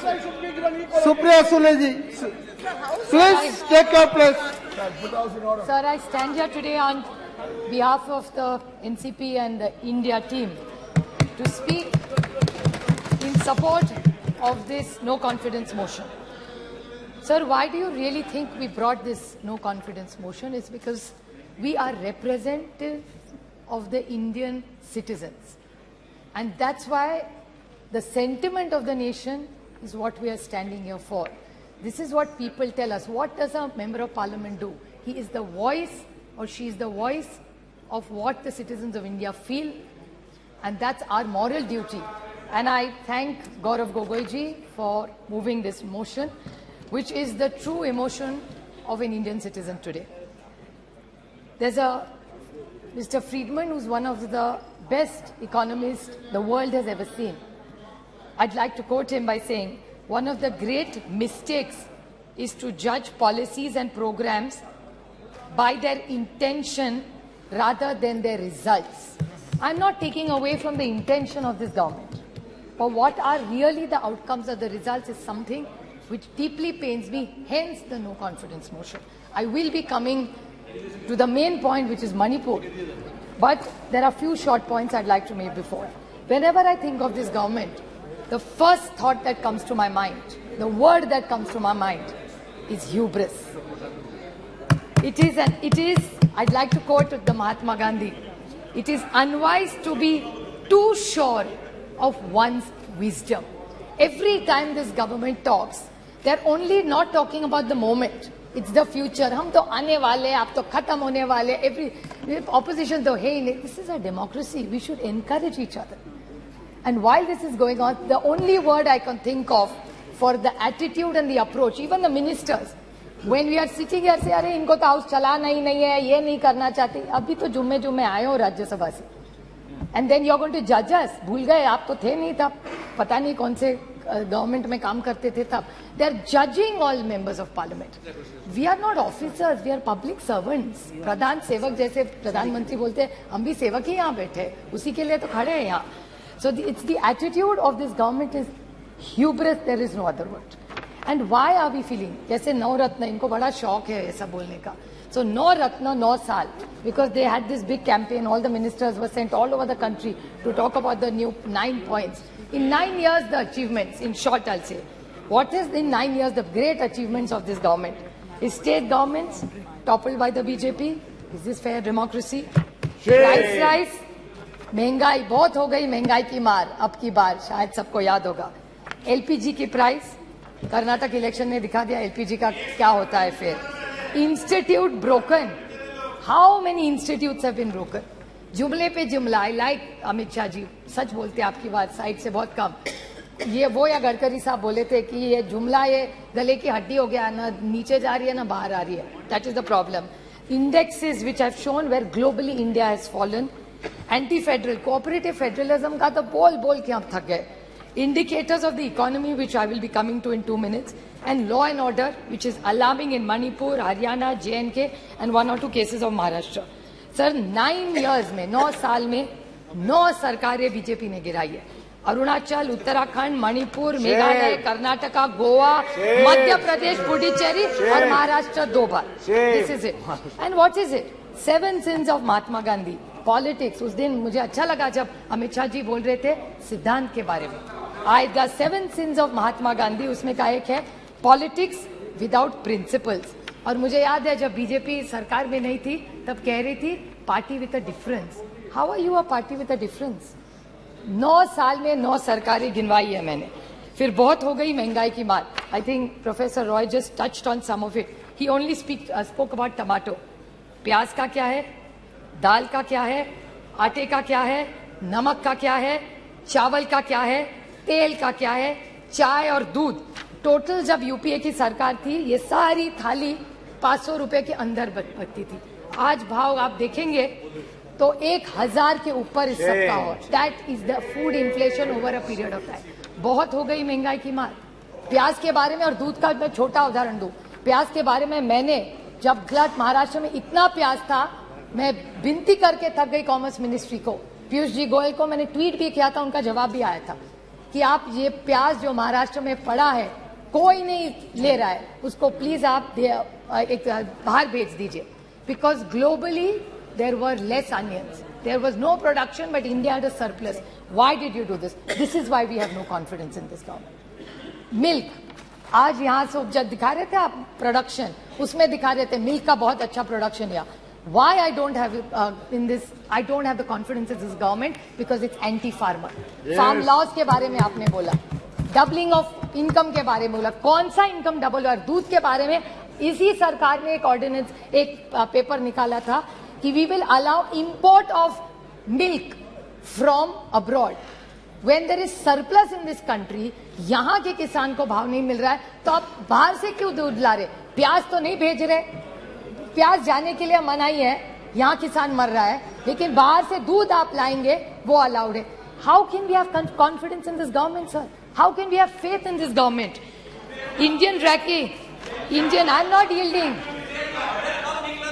Supriya Sule ji, please take your place. Sir, I stand here today on behalf of the NCP and the India team to speak in support of this no confidence motion. Sir, why do you really think we brought this no confidence motion? It's because we are representative of the Indian citizens. And that's why the sentiment of the nation is what we are standing here for. This is what people tell us. What does a member of parliament do? He is the voice, or she is the voice of what the citizens of India feel, and that's our moral duty. And I thank Gaurav Gogoi ji for moving this motion, which is the true emotion of an Indian citizen today. There's a Mr. Friedman, who's one of the best economists the world has ever seen. I'd like to quote him by saying, one of the great mistakes is to judge policies and programs by their intention rather than their results. I'm not taking away from the intention of this government, but what are really the outcomes of the results is something which deeply pains me, hence the no confidence motion. I will be coming to the main point, which is Manipur, but there are a few short points I'd like to make before. Whenever I think of this government, the first thought that comes to my mind, the word that comes to my mind is hubris. It is, I'd like to quote the Mahatma Gandhi, it is unwise to be too sure of one's wisdom. Every time this government talks, they're only not talking about the moment. It's the future. हम तो आने वाले, आप तो खत्म होने वाले. Every opposition तो है ही नहीं. This is a democracy. We should encourage each other. And while this is going on, the only word I can think of for the attitude and the approach, even the ministers, when we are sitting here, say, अरे इनको तो house चलाना ही नहीं है, ये नहीं करना चाहते. अभी तो जुम्मे आए हो राज्यसभा से. And then you're going to judge us. भूल गए, आप तो थे नहीं तब. पता नहीं कौन से गवर्नमेंट में काम करते थे तब. They are judging all members of parliament. We are not officers, we are public servants. प्रधान सेवक जैसे प्रधानमंत्री बोलते हैं, हम भी सेवक ही यहाँ बैठे, उसी के लिए तो खड़े हैं यहाँ. So it's the attitude of this government is hubris, there is no other word. And why are we feeling? जैसे नौ रत्न, इनको बड़ा शौक है ऐसा बोलने का. So नौ रत्न, 9 साल, because they had this big campaign, all the ministers were sent all over the country to talk about the new 9 points. In 9 years, the achievements, in short I'll say, what is in 9 years the great achievements of this government? Is state governments toppled by the BJP? Is this fair democracy? Price rise, महंगाई बहुत हो गई, महंगाई की मार अब की बार शायद सबको याद होगा. LPG की प्राइस, कर्नाटक इलेक्शन ने दिखा दिया LPG का क्या होता है फिर. Institute broken. How many institutes have been broken? जुमले पे जुमला. आई लाइक अमित शाह जी, सच बोलते हैं आपकी बात साइड से बहुत कम. ये वो या गडकरी साहब बोले थे कि ये जुमला ये गले की हड्डी हो गया, ना नीचे जा रही है ना बाहर आ रही है. That is the problem. Indexes which have shown where globally India has fallen. Anti-federal, cooperative federalism का तो बोल के हम थक गए. Indicators of the economy, which I will be coming to in 2 minutes, and law and order, which is alarming in Manipur, Haryana, J&K, and 1 or 2 cases of Maharashtra. Sir, 9 years में, 9 साल में 9 सरकारें बीजेपी ने गिराई है. अरुणाचल, उत्तराखंड, मणिपुर, मेघालय, कर्नाटका, गोवा, मध्य प्रदेश, पुडुचेरी और महाराष्ट्र 2 बार. This is it. And what is it? 7 sins of Mahatma Gandhi. Politics. उस दिन मुझे अच्छा लगा जब अमित शाह जी बोल रहे थे सिद्धांत के बारे में. The 7 sins of Mahatma Gandhi, उसमें का एक है पॉलिटिक्स विदाउट प्रिंसिपल्स. और मुझे याद है जब बीजेपी सरकार में नहीं थी तब कह रही थी party with a difference. How are you a party with a difference? 9 साल में 9 सरकारें गिनवाई है मैंने. फिर बहुत हो गई महंगाई की मार. I think professor Roy just touched on some of it. He only spoke about tomato. प्याज का क्या है, दाल का क्या है, आटे का क्या है, नमक का क्या है, चावल का क्या है, तेल का क्या है, चाय और दूध. टोटल जब यूपीए की सरकार थी ये सारी थाली 500 रुपए के अंदर बनती थी. आज भाव आप देखेंगे तो 1000 के ऊपर इस सबका हो. That is the food inflation over a period of time. बहुत हो गई महंगाई की मार. प्याज के बारे में और दूध का मैं छोटा उदाहरण दूं. प्याज के बारे में मैंने जब गलत महाराष्ट्र में इतना प्याज था, मैं विनती करके थक गई कॉमर्स मिनिस्ट्री को, पीयूष जी गोयल को मैंने ट्वीट भी किया था, उनका जवाब भी आया था. कि आप ये प्याज जो महाराष्ट्र में पड़ा है कोई नहीं ले रहा है, उसको प्लीज आप एक बाहर भेज दीजिए, because globally there were less onions, there was no production but India had a surplus. Why did you do this? This is why we have no confidence in this government. Milk, आज यहां से उपजा दिखा रहे थे आप production, उसमें दिखा रहे थे मिल्क का बहुत अच्छा प्रोडक्शन या. Why I don't have I don't have the confidence in this government because it's anti-farmer. Yes. Farm laws के बारे में आपने बोला, डबलिंग ऑफ इनकम के बारे में बोला, कौन सा इनकम डबल हुआ? दूध के बारे में इसी सरकार ने एक ऑर्डिनेंस, एक पेपर निकाला था कि we will allow import of milk from abroad. When there is surplus in this country, यहाँ के किसान को भाव नहीं मिल रहा है, तो आप बाहर से क्यों दूध ला रहे? प्याज तो नहीं भेज रहे, प्याज जाने के लिए मनाही है, यहाँ किसान मर रहा है, लेकिन बाहर से दूध आप लाएंगे वो अलाउड है. How can we have confidence in this government sir? How can we have faith in this government? Indian रैकी, Indian, I am not yielding.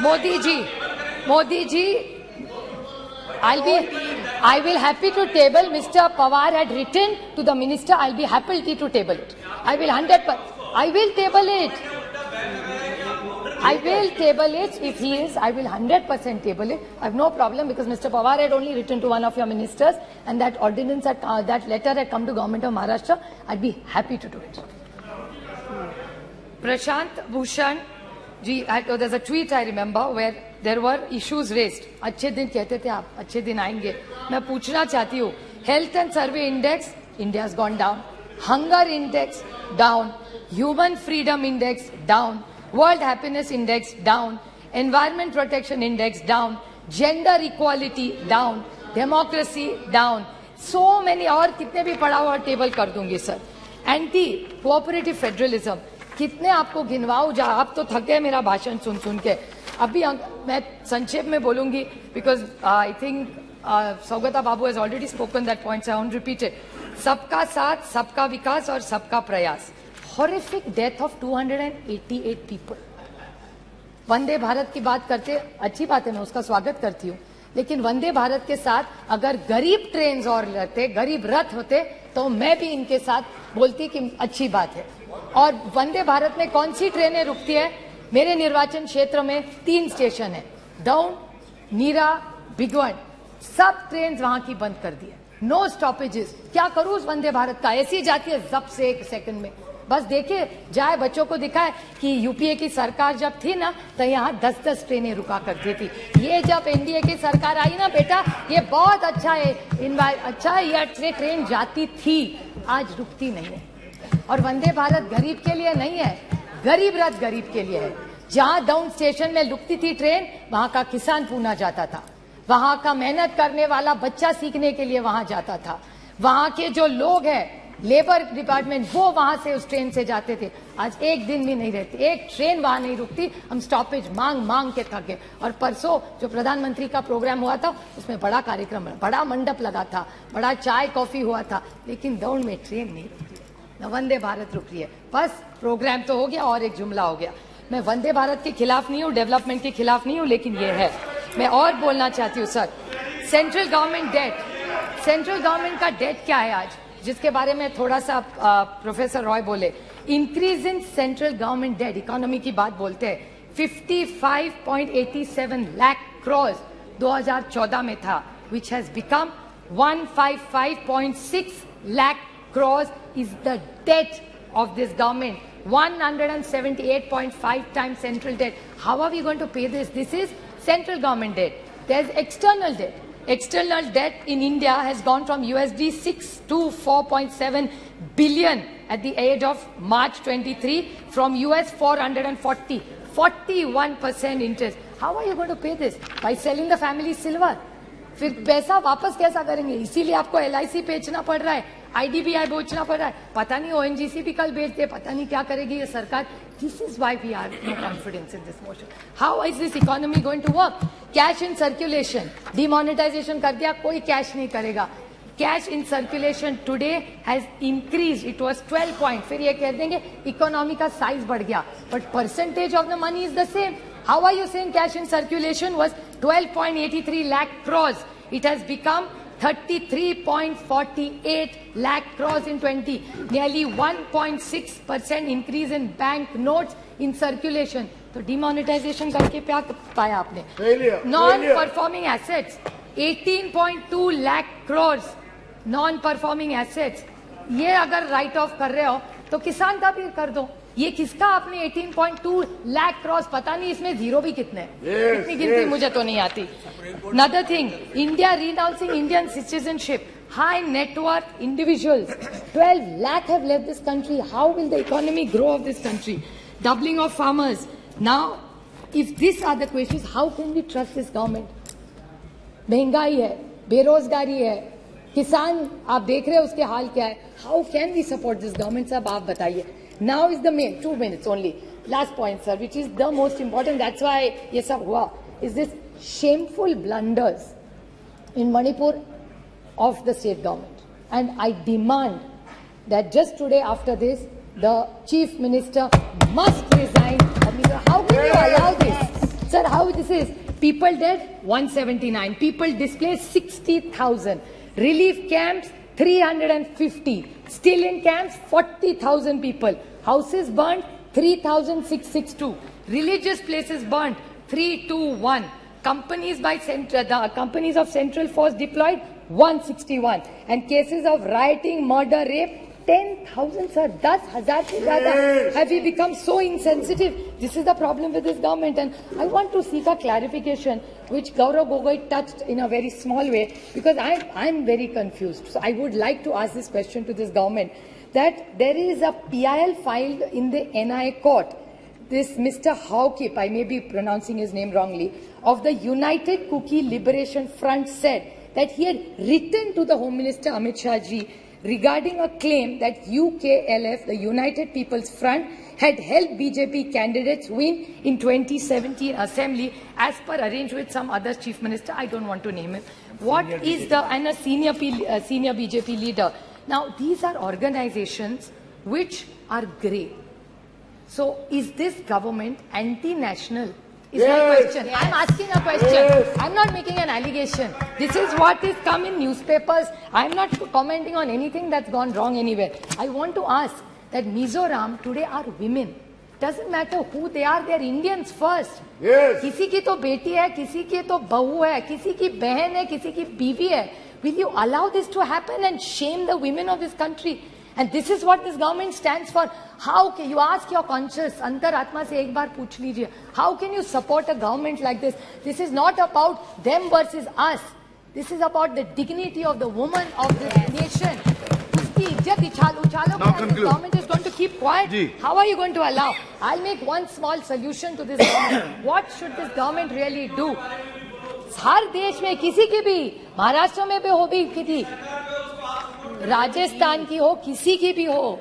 Modi ji, I will happy to table. Mr. Pawar had written to the minister. I'll be happy to table it. I will 100%. I will table it. I will table it if he is. I will 100% table it. I have no problem because Mr. Pawar had only written to one of your ministers, and that ordinance, that letter had come to government of Maharashtra. I'd be happy to do it. Prashant Bhushan ji, there's a tweet I remember where there were issues raised. अच्छे दिन कहते थे आप, अच्छे दिन आएंगे. मैं पूछना चाहती हूँ, health and survey index, India has gone down. Hunger index down, human freedom index down, world happiness index down, environment protection index down, gender equality down, democracy down, so many, और कितने भी पढ़ा हुआ टेबल कर दूंगी sir. Anti cooperative federalism, कितने आपको गिनवाऊं जा, आप तो थक गए मेरा भाषण सुन सुन के. अभी मैं संक्षेप में बोलूंगी because I think Saugata babu has already spoken that points, I won't repeat it. सबका साथ, सबका विकास और सबका प्रयास. Horrific death of 288 people. Vande Bharat की बात करते, अच्छी बात है, मैं उसका स्वागत करती हूँ, लेकिन वंदे भारत के साथ अगर गरीब ट्रेन और रहते, गरीब रथ होते, तो मैं भी इनके साथ बोलती कि अच्छी बात है. और वंदे भारत में कौन सी ट्रेनें रुकती है? मेरे निर्वाचन क्षेत्र में 3 स्टेशन है, दौंड, नीरा, भिगवण, सब ट्रेन वहां की बंद कर दी है. No stoppages. क्या करूं उस वंदे भारत का? ऐसी जाती है जब से 1 सेकंड में. बस देखिए जाए, बच्चों को दिखाए कि यूपीए की सरकार जब थी ना, तो यहाँ 10-10 ट्रेनें रुका करती थी. ये जब एनडीए की सरकार आई ना बेटा, ये बहुत अच्छा है, अच्छा है, ये ट्रेन जाती थी, आज रुकती नहीं है. और वंदे भारत गरीब के लिए नहीं है, गरीब रथ गरीब के लिए है. जहां डाउन स्टेशन में रुकती थी ट्रेन, वहां का किसान पूना जाता था, वहां का मेहनत करने वाला बच्चा सीखने के लिए वहां जाता था, वहां के जो लोग हैं लेबर डिपार्टमेंट, वो वहां से उस ट्रेन से जाते थे. आज एक दिन भी नहीं रहती, एक ट्रेन वहां नहीं रुकती. हम स्टॉपेज मांग मांग के थक गए. और परसों जो प्रधानमंत्री का प्रोग्राम हुआ था, उसमें बड़ा कार्यक्रम, बड़ा मंडप लगा था, बड़ा चाय कॉफी हुआ था, लेकिन दौड़ में ट्रेन नहीं रुकती, न वंदे भारत रुक रही है. बस प्रोग्राम तो हो गया और एक जुमला हो गया. मैं वंदे भारत के खिलाफ नहीं हूँ, डेवलपमेंट के खिलाफ नहीं हूँ, लेकिन ये है. मैं और बोलना चाहती हूँ sir, central government debt, central government का डेट क्या है आज, जिसके बारे में थोड़ा सा प्रोफेसर रॉय बोले. Increase in central government debt, economy की बात बोलते हैं, 55.87 लाख करोड़ 2014 में था, which has become 155.6 lakh crores is the debt of this government. 178.5 times central debt. How are we going to pay this? This is central government debt. There's external debt. External debt in India has gone from USD 6 to 4.7 billion at the age of March 23 from US 440. 41% interest. How are you going to pay this? By selling the family silver. फिर पैसा वापस कैसा करेंगे? इसीलिए आपको LIC बेचना पड़ रहा है, IDBI बेचना पड़ रहा है, पता नहीं ONGC भी कल बेच दे, पता नहीं क्या करेगी ये सरकार. This is why we are no confidence in this motion. How is this economy going to work? Cash in circulation, demonetization कर दिया, कोई कैश नहीं करेगा. Cash in circulation today has increased. It was 12 point. फिर ये कह देंगे economy का साइज बढ़ गया, but percentage of the money is the same. How are you saying cash in circulation was 12.83 lakh crores? It has become 33.48 lakh crores in 20, nearly 1.6% increase in bank notes in circulation. तो demonetization करके क्या पाया आपने? Non-performing assets, 18.2 lakh crores non-performing assets. ये अगर write off कर रहे हो तो किसान का भी कर दो. ये किसका आपने 18.2 लाख क्रॉस, पता नहीं इसमें जीरो भी कितने हैं, इतनी गिनती मुझे तो नहीं आती. Another thing, India renouncing Indian citizenship, high net worth individuals, 12 lakh have left this country. How will the economy grow of this country? Doubling of farmers. Now, if these are the questions, how can we trust this government? महंगाई है, बेरोजगारी है, किसान आप देख रहे हैं उसके हाल क्या है. How can we support this government? साहब आप बताइए. Now is the main 2 minutes only. Last point, sir, which is the most important. That's why ये सब हुआ. Is this shameful blunders in Manipur of the state government, and I demand that just today after this, the chief minister must resign. How can you allow this, sir? How this is? People dead 179. People displaced 60,000. Relief camps 350. Still in camps 40,000 people. Houses burnt 3,662. Religious places burnt 321. Companies by the companies of Central Force deployed 161. And cases of rioting, murder, rape 10,000, sir. 10,000 se zyada. Have we become so insensitive? This is the problem with this government, and I want to seek a clarification, which Gaurav Gogoi touched in a very small way, because I'm very confused. So I would like to ask this question to this government, that there is a PIL filed in the NI court. This Mr. Haukip, I may be pronouncing his name wrongly, of the United Kuki Liberation Front said that he had written to the Home Minister Amit Shah ji regarding a claim that UKLF, the United People's Front, had helped BJP candidates win in 2017 Assembly as per arranged with some other chief minister. I don't want to name him. What is the, and a senior BJP leader. Now, these are organizations which are grey. So, is this government anti-national? Is my question. I'm asking a question. I'm not making an allegation. This is what is come in newspapers. I'm not commenting on anything that's gone wrong anywhere. I want to ask that Mizoram today are women. Doesn't matter who they are Indians first. Yes. किसी की तो बेटी है, किसी की तो बहू है, किसी की बहन है, किसी की बीवी है. Will you allow this to happen and shame the women of this country? And this is what this government stands for. How can you ask your conscience, अंतर आत्मा से एक बार पूछ लीजिए. How can you support a government like this? This is not about them versus us. This is about the dignity of the woman of this nation. उसकी इज्जत उछालो. This government is going to keep quiet. How are you going to allow? I'll make one small solution to this government. What should this government really do? हर देश में किसी की भी, महाराष्ट्र में भी हो भी किसी, राजस्थान की हो, किसी की भी हो,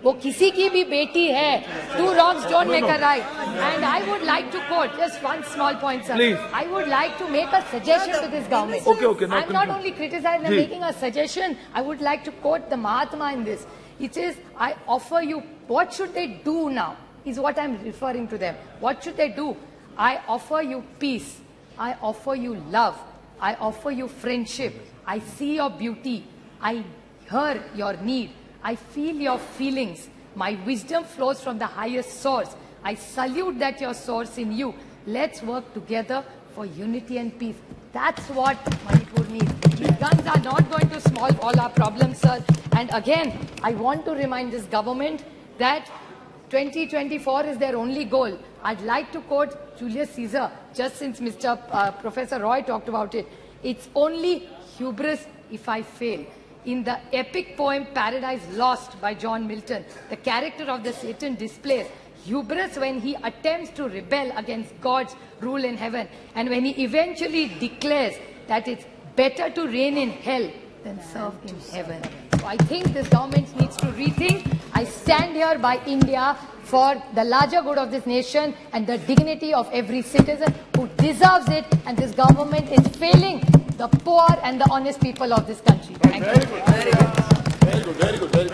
वो किसी की भी बेटी है. Two wrongs don't make a right. And I would like to quote just one small point, sir. Please. I would like to make a suggestion to this government. Okay. I'm not only criticizing, I'm making a suggestion. I would like to quote the Mahatma in this. It says, I offer you, what should they do now? Is what I'm referring to them. What should they do? I offer you peace. I offer you love. I offer you friendship. I see your beauty. I hear your need. I feel your feelings. My wisdom flows from the highest source. I salute that your source in you. Let's work together for unity and peace. That's what Manipur needs. These guns are not going to solve all our problems, sir. And again, I want to remind this government that 2024 is their only goal. I'd like to quote Julius Caesar, just since Professor Roy talked about it. It's only hubris if I fail. In the epic poem Paradise Lost by John Milton, the character of the Satan displays hubris when he attempts to rebel against God's rule in heaven, and when he eventually declares that it's better to reign in hell than serve in heaven. So I think this government needs to rethink. I stand here by India for the larger good of this nation and the dignity of every citizen who deserves it, and this government is failing the poor and the honest people of this country. Thank you. Very good.